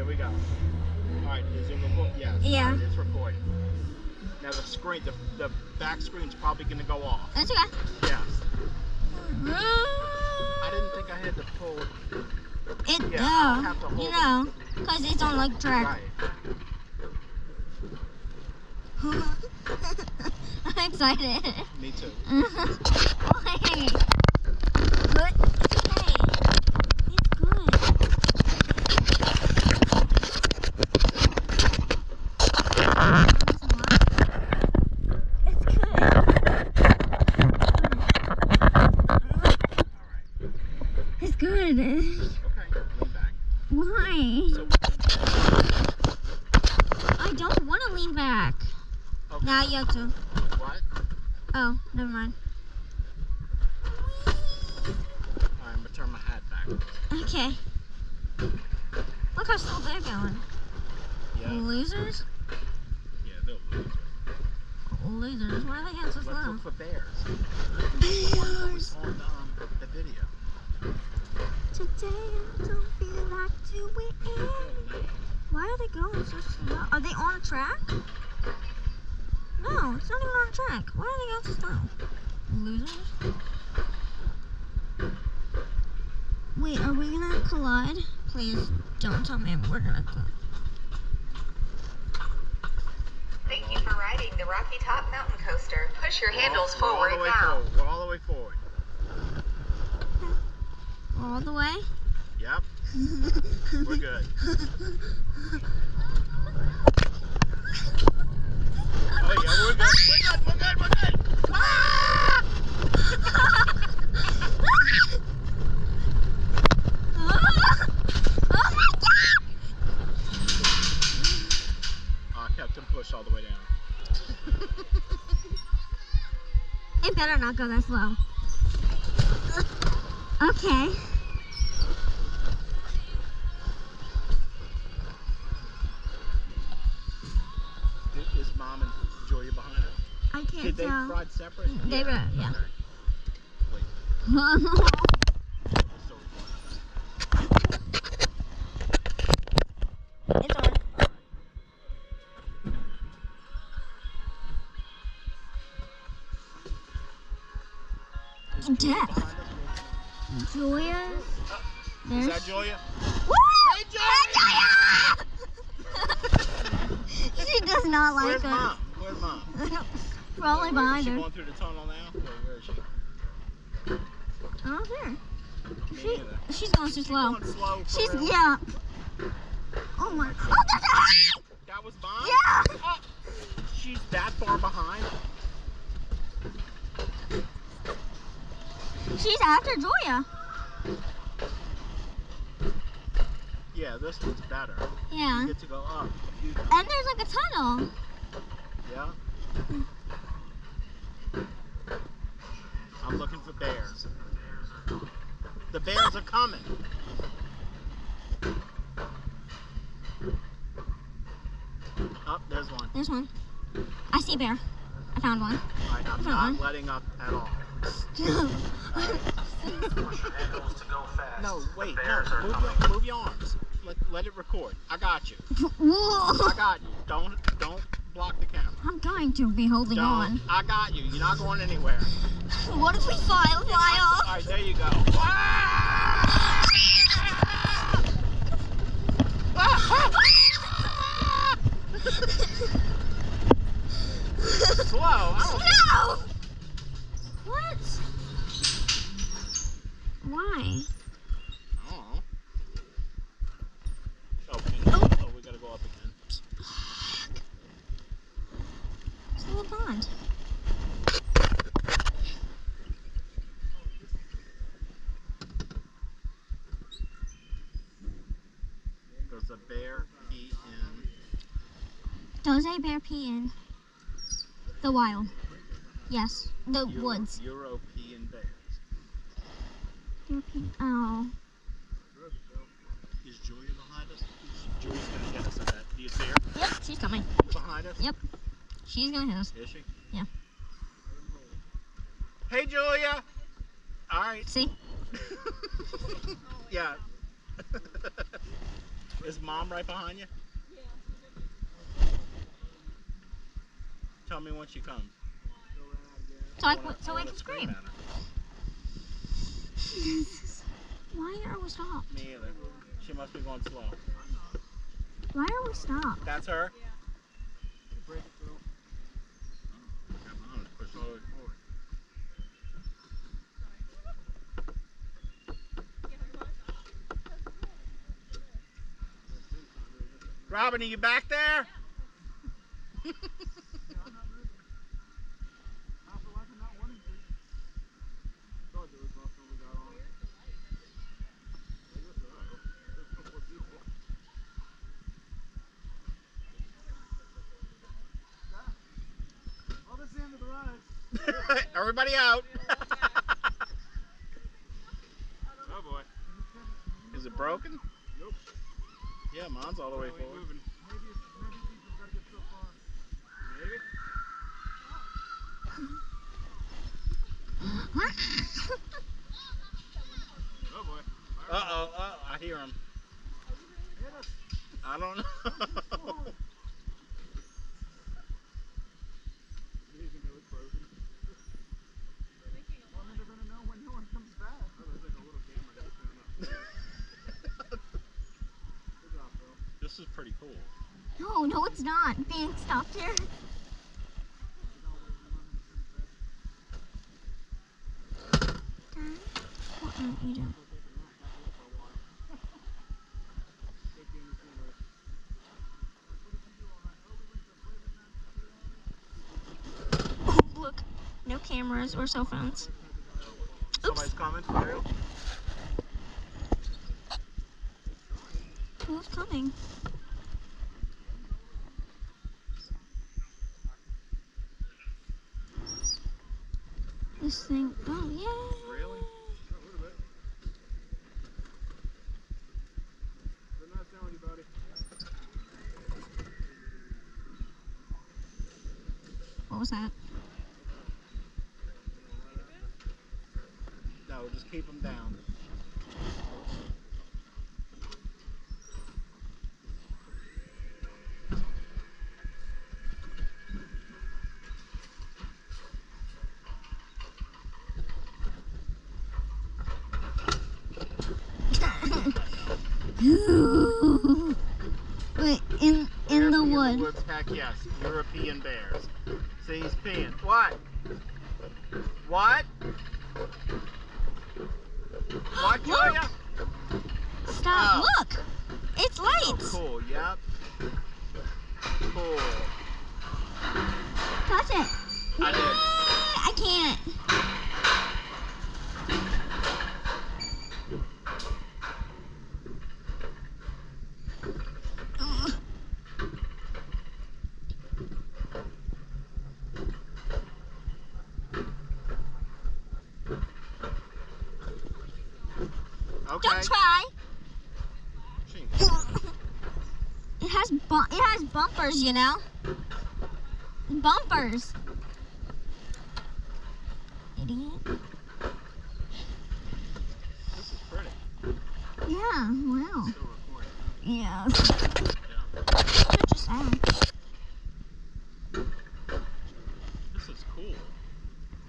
here we go. Alright, is it recording? Yes. Yeah. Right, it's recording. Now the screen, the back screen's probably going to go off. That's okay. Yes. I didn't think I had to pull. It have to hold you know, because it's on like track. Right. I'm excited. Me too. Why? Good. Hey, it's good. It's good. It's good. Okay, lean back. Why? So, I don't want to lean back. okay. Now you have to. What? Oh, never mind. Alright, I'm going to turn my hat back. Okay. Look how slow they're going. Yeah. Losers? Yeah, they'll lose. Losers? Why are they getting so Let's slow? look for bears. Bears! On the video. Today I don't feel like doing it. Why are they going so slow? Are they on a track? No, it's not even on a track. Why are they going so slow? Losers? Wait, are we gonna collide? Please don't tell me we're gonna collide. Thank you for riding the Rocky Top Mountain Coaster. Push your handles forward now. We're all the way forward. All the way? Yep. We're good. Oh yeah, we're good. We're good. Ah! Oh my God! I kept him pushed all the way down. It better not go that slow. Okay. Is Mom and Julia behind us? I can't Did they tell. ride separate? They rode, yeah. Okay. Wait. So It's on. Is Julia Death. behind us? Julia. Is that Julia? Woo! Hey, Julia! She does not like Where's us. Mom? Where's Mom? Probably behind Is she her. going through the tunnel now? Where is she? I don't see her. Me neither. She's going too slow. Going slow for She's, real? yeah. Oh my. Oh, there's a hat! That was Mom? Yeah! Oh, she's that far behind? She's after Julia. Yeah, this one's better. Yeah. You get to go up a few times. And there's like a tunnel. Yeah? I'm looking for bears. The bears are coming. Oh, there's one. There's one. I see a bear. I found one. All right, I'm not letting up at all. No, wait, no. Move your arms. Let it record. I got you. I got you. Don't block the camera. I'm going to be holding on. I got you. You're not going anywhere. What if we fly off? All right, there you go. Slow. No! What? Why? Oh. Oh, we gotta go up again. Still a pond. Does a bear pee in? Does a bear pee in the wild? Yes, the woods. European bears. European. Oh. Is Julia behind us? Julia's gonna get us at that. Do you see her? Yep, she's coming. Behind us? Yep. She's gonna hit us. Is she? Yeah. Hey, Julia. All right. See? Yeah. Is Mom right behind you? Tell me when she comes. So I can scream. Why are we stopped? Me either. She must be going slow. Why are we stopped? That's her? Robin, are you back there? Everybody out. Oh boy. Is it broken? Nope. Yeah, mine's all the way forward. Moving. Maybe. Oh boy. Uh-oh, I hear him. I don't know. This is pretty cool. No, it's not. Being stopped here. Dad, what are you doing? Oh, look. No cameras or cell phones. Somebody's coming for you. Who's coming? This thing. Oh, yeah. Really? A little bit. They're not telling you, buddy. What was that? No, just keep them down. Wait, in the wood. Woods, heck yes. European bears. See, he's peeing. What? What? What, Julia? Stop. Oh. Look. It's lights. Oh, cool. Yep. Cool. Touch it. I did. I can't. Okay. Don't try. Jeez. It has bumpers, you know. Bumpers. Idiot. This is pretty. Yeah. Wow. Still recording. Yeah. Yeah. Such a sound. This is cool.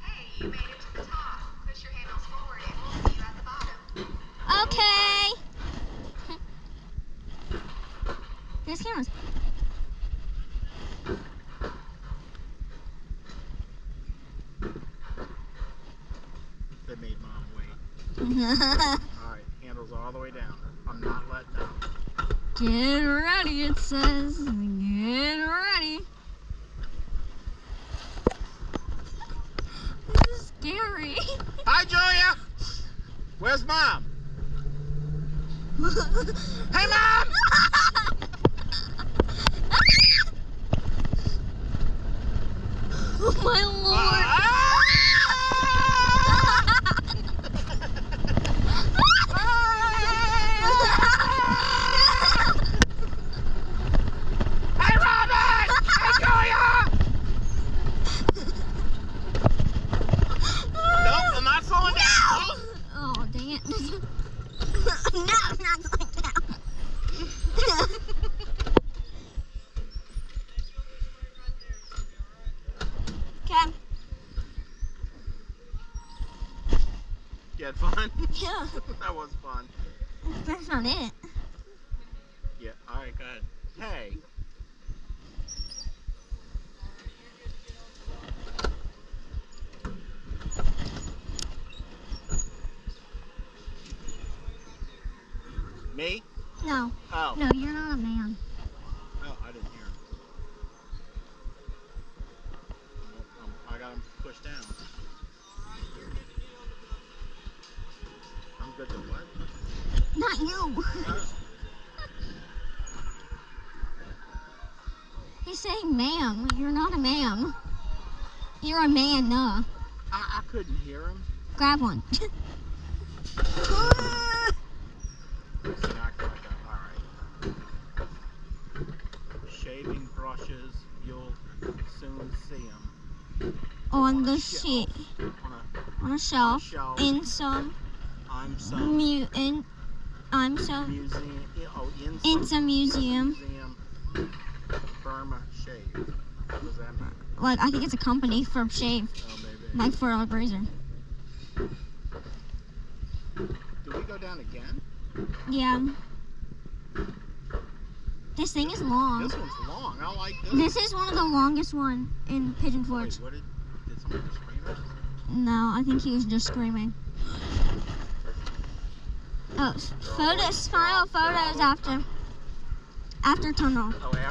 Hey, you made it to the top. Push your handles forward and we'll see you at the bottom. Okay. There's cameras. They made Mom wait. Alright, handles all the way down. I'm not letting up. Get ready, it says. Get ready. This is scary. Hi, Julia! Where's Mom? Hey, Mom! Oh my lord. Hey, Robin! Hey, Julia! Nope, I'm not slowing down. Oh, dang it. No, I'm not going down. that fun? Yeah. That was fun. That's not it. Yeah, alright, go ahead. Hey. Me? No. Oh. No, you're not a man. Oh, I didn't hear him. Nope, I got him pushed down. I'm good to what? Not you. Oh. He's saying ma'am. You're not a ma'am. You're a man, no. I couldn't hear him. Grab one. It's not like that. Alright. Shaving brushes, you'll soon see them. On the shelf. sheet. On a shelf. shelf. In some I'm some museum. In some museum. Burma shave. What does that mean? Like, I think it's a company for shave. Oh, maybe. Like for a razor. Do we go down again? Yeah. This thing is long. This one's long. I like this. This is one of the longest one in Pigeon Forge. Wait, did someone just scream at us? No, I think he was just screaming. Oh, photos, final photos after tunnel. Oh,